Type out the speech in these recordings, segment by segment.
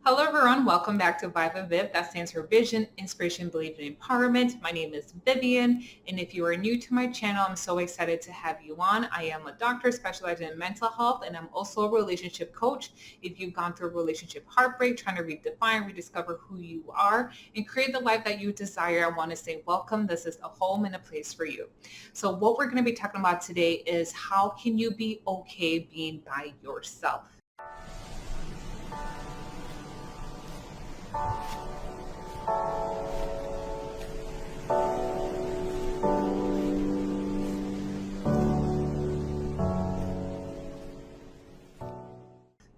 Hello, everyone. Welcome back to Viva Viv. That stands for Vision, Inspiration, Belief, and Empowerment. My name is Vivian, and if you are new to my channel, I'm so excited to have you on. I am a doctor specializing in mental health, and I'm also a relationship coach. If you've gone through a relationship heartbreak, trying to redefine, rediscover who you are, and create the life that you desire, I want to say welcome. This is a home and a place for you. So what we're going to be talking about today is how can you be okay being by yourself?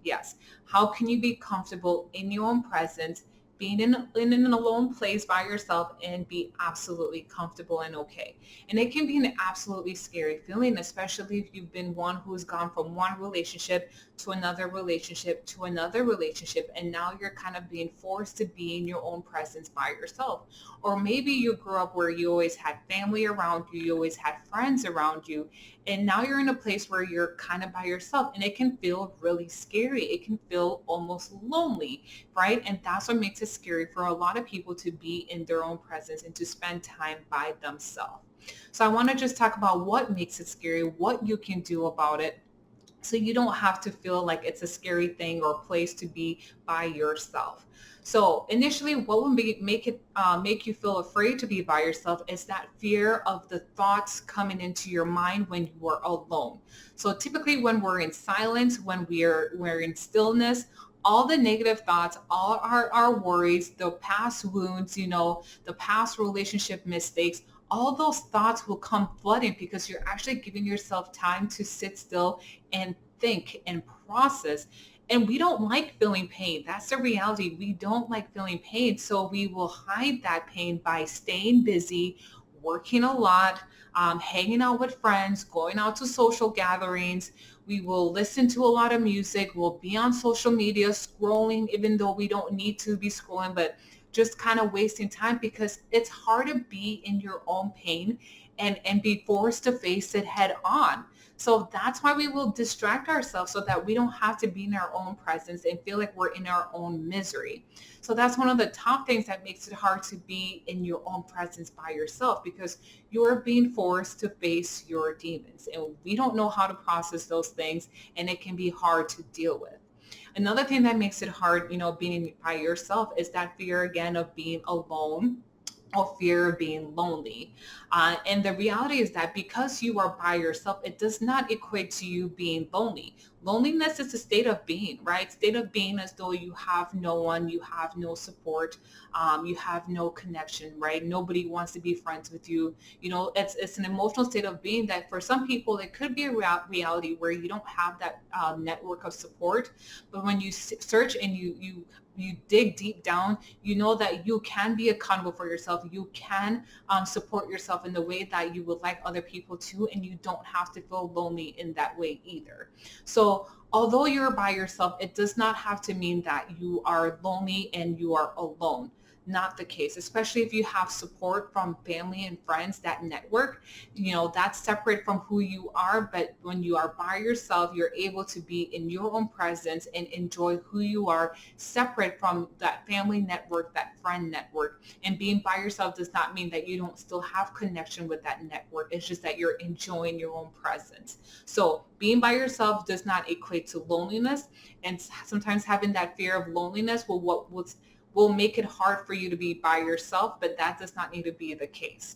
Yes. How can you be comfortable in your own presence, being in an alone place by yourself and be absolutely comfortable and okay? And it can be an absolutely scary feeling, especially if you've been one who's gone from one relationship to another relationship to another relationship. And now you're kind of being forced to be in your own presence by yourself. Or maybe you grew up where you always had family around you, you always had friends around you, and now you're in a place where you're kind of by yourself and it can feel really scary. It can feel almost lonely, right? And that's what makes it scary for a lot of people to be in their own presence and to spend time by themselves. So I want to just talk about what makes it scary, what you can do about it, so you don't have to feel like it's a scary thing or place to be by yourself. So initially, what would make you feel afraid to be by yourself is that fear of the thoughts coming into your mind when you are alone. So typically, when we're in silence, when we're in stillness, all the negative thoughts, all our worries, the past wounds, the past relationship mistakes, all those thoughts will come flooding because you're actually giving yourself time to sit still and think and process. And we don't like feeling pain. That's the reality. We don't like feeling pain. So we will hide that pain by staying busy, working a lot, hanging out with friends, going out to social gatherings. We will listen to a lot of music. We'll be on social media scrolling, even though we don't need to be scrolling, but just kind of wasting time because it's hard to be in your own pain and be forced to face it head on. So that's why we will distract ourselves so that we don't have to be in our own presence and feel like we're in our own misery. So that's one of the top things that makes it hard to be in your own presence by yourself because you're being forced to face your demons. And we don't know how to process those things, and it can be hard to deal with. Another thing that makes it hard, being by yourself is that fear again of being alone or fear of being lonely. And the reality is that because you are by yourself, it does not equate to you being lonely. Loneliness is a state of being, right? State of being as though you have no one, you have no support, you have no connection, right? Nobody wants to be friends with you. It's an emotional state of being that for some people, it could be a reality where you don't have that network of support. But when you search and you dig deep down, you know that you can be accountable for yourself. You can support yourself in the way that you would like other people to, and you don't have to feel lonely in that way either. So although you're by yourself, it does not have to mean that you are lonely and you are alone. Not the case, especially if you have support from family and friends, that network, that's separate from who you are. But when you are by yourself, you're able to be in your own presence and enjoy who you are, separate from that family network, that friend network. And being by yourself does not mean that you don't still have connection with that network. It's just that you're enjoying your own presence. So being by yourself does not equate to loneliness. And sometimes having that fear of loneliness will make it hard for you to be by yourself, but that does not need to be the case.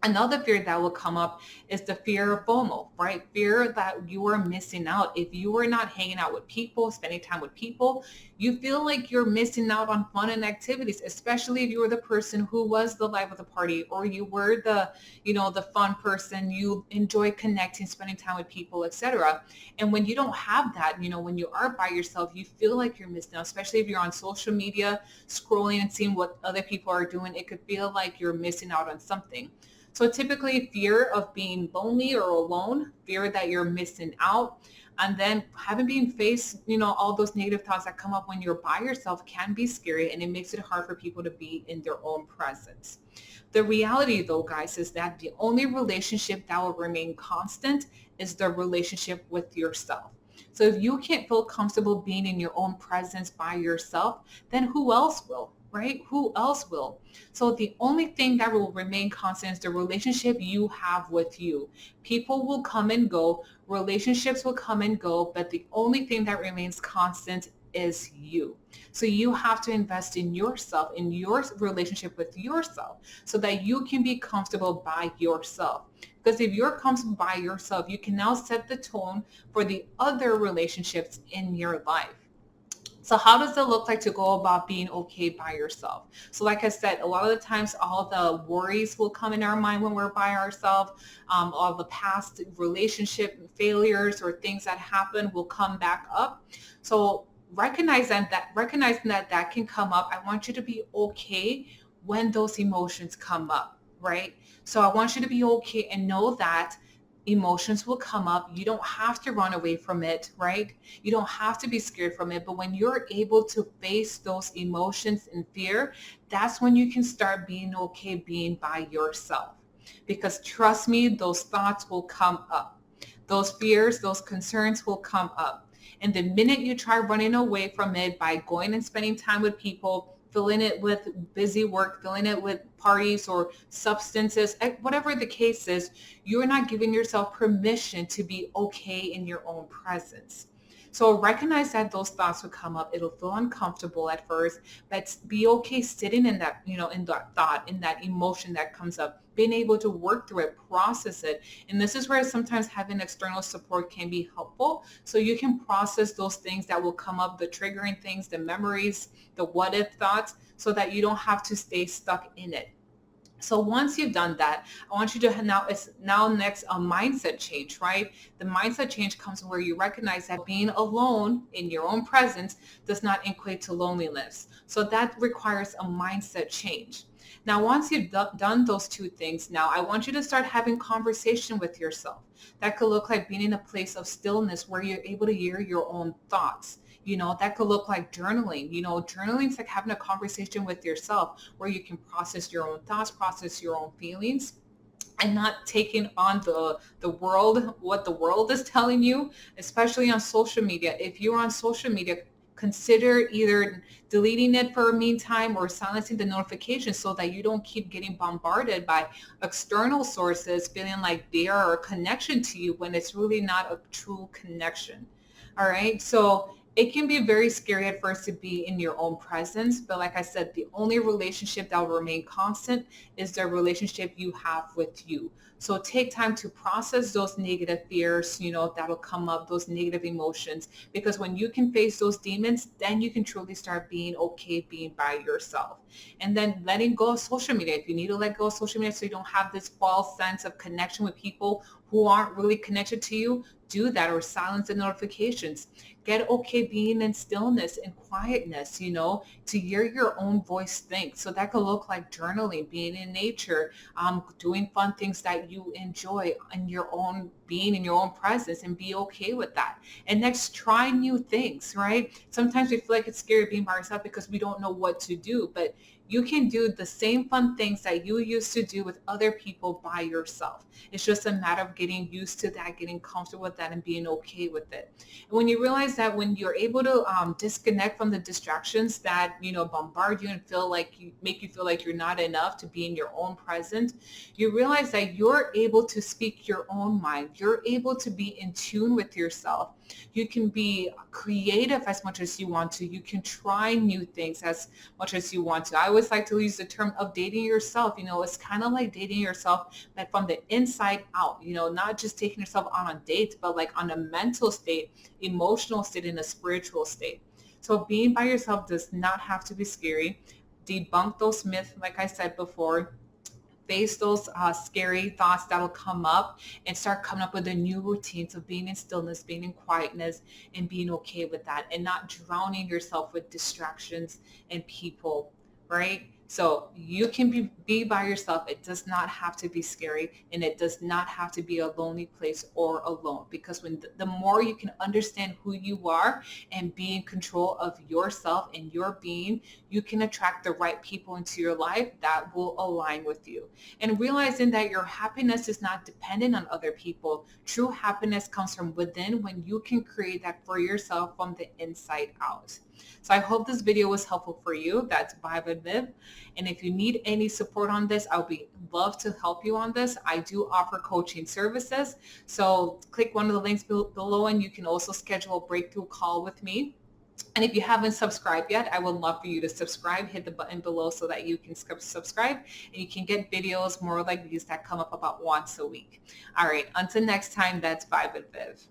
Another fear that will come up is the fear of FOMO, right? Fear that you are missing out. If you are not hanging out with people, spending time with people, you feel like you're missing out on fun and activities, especially if you were the person who was the life of the party, or you were the fun person, you enjoy connecting, spending time with people, etc. And when you don't have that, when you are by yourself, you feel like you're missing out, especially if you're on social media, scrolling and seeing what other people are doing. It could feel like you're missing out on something. So typically fear of being lonely or alone, fear that you're missing out, and then having been faced, all those negative thoughts that come up when you're by yourself can be scary, and it makes it hard for people to be in their own presence. The reality though, guys, is that the only relationship that will remain constant is the relationship with yourself. So if you can't feel comfortable being in your own presence by yourself, then who else will? Right? Who else will? So the only thing that will remain constant is the relationship you have with you. People will come and go, relationships will come and go, but the only thing that remains constant is you. So you have to invest in yourself, in your relationship with yourself, so that you can be comfortable by yourself. Because if you're comfortable by yourself, you can now set the tone for the other relationships in your life. So how does it look like to go about being okay by yourself? So like I said, a lot of the times all the worries will come in our mind when we're by ourselves. All the past relationship failures or things that happen will come back up. So recognizing that that can come up, I want you to be okay when those emotions come up, right? So I want you to be okay and know that emotions will come up. You don't have to run away from it, right? You don't have to be scared from it. But when you're able to face those emotions and fear, that's when you can start being okay being by yourself. Because trust me, those thoughts will come up. Those fears, those concerns will come up. And the minute you try running away from it by going and spending time with people, filling it with busy work, filling it with parties or substances, whatever the case is, you're not giving yourself permission to be okay in your own presence. So recognize that those thoughts will come up. It'll feel uncomfortable at first, but be okay sitting in that, in that thought, in that emotion that comes up, being able to work through it, process it. And this is where sometimes having external support can be helpful. So you can process those things that will come up, the triggering things, the memories, the what if thoughts, so that you don't have to stay stuck in it. So once you've done that, I want you to now next a mindset change, right? The mindset change comes where you recognize that being alone in your own presence does not equate to loneliness. So that requires a mindset change. Now, once you've done those two things, now I want you to start having conversation with yourself. That could look like being in a place of stillness where you're able to hear your own thoughts. That could look like journaling. Journaling is like having a conversation with yourself where you can process your own thoughts, process your own feelings, and not taking on the world, what the world is telling you, especially on social media. If you're on social media, consider either deleting it for a meantime or silencing the notifications so that you don't keep getting bombarded by external sources feeling like they are a connection to you when it's really not a true connection. All right. So it can be very scary at first to be in your own presence. But like I said, the only relationship that will remain constant is the relationship you have with you. So take time to process those negative fears, that'll come up, those negative emotions, because when you can face those demons, then you can truly start being okay being by yourself. And then letting go of social media. If you need to let go of social media so you don't have this false sense of connection with people who aren't really connected to you, do that, or silence the notifications. Get okay being in stillness and quietness, to hear your own voice think. So that could look like journaling, being in nature, doing fun things that you enjoy in your own being in your own presence, and be okay with that. And next, try new things, right? Sometimes we feel like it's scary being by ourselves because we don't know what to do, but you can do the same fun things that you used to do with other people by yourself. It's just a matter of getting used to that, getting comfortable with that, and being okay with it. And when you realize that when you're able to disconnect from the distractions that, bombard you and make you feel like you're not enough to be in your own presence, you realize that you're able to speak your own mind. You're able to be in tune with yourself. You can be creative as much as you want to. You can try new things as much as you want to. I always like to use the term of dating yourself. It's kind of like dating yourself, but from the inside out, not just taking yourself on dates, but like on a mental state, emotional state, and a spiritual state. So being by yourself does not have to be scary. Debunk those myths, like I said before. Face those scary thoughts that'll come up, and start coming up with a new routines of being in stillness, being in quietness, and being okay with that, and not drowning yourself with distractions and people, right? So you can be by yourself. It does not have to be scary, and it does not have to be a lonely place or alone, because when the more you can understand who you are and be in control of yourself and your being, you can attract the right people into your life that will align with you. And realizing that your happiness is not dependent on other people. True happiness comes from within when you can create that for yourself from the inside out. So I hope this video was helpful for you. That's Vibe and Live. And if you need any support on this, I'll be love to help you on this. I do offer coaching services. So click one of the links below, and you can also schedule a breakthrough call with me. And if you haven't subscribed yet, I would love for you to subscribe. Hit the button below so that you can subscribe, and you can get videos more like these that come up about once a week. All right, until next time, that's Vibe and Viv.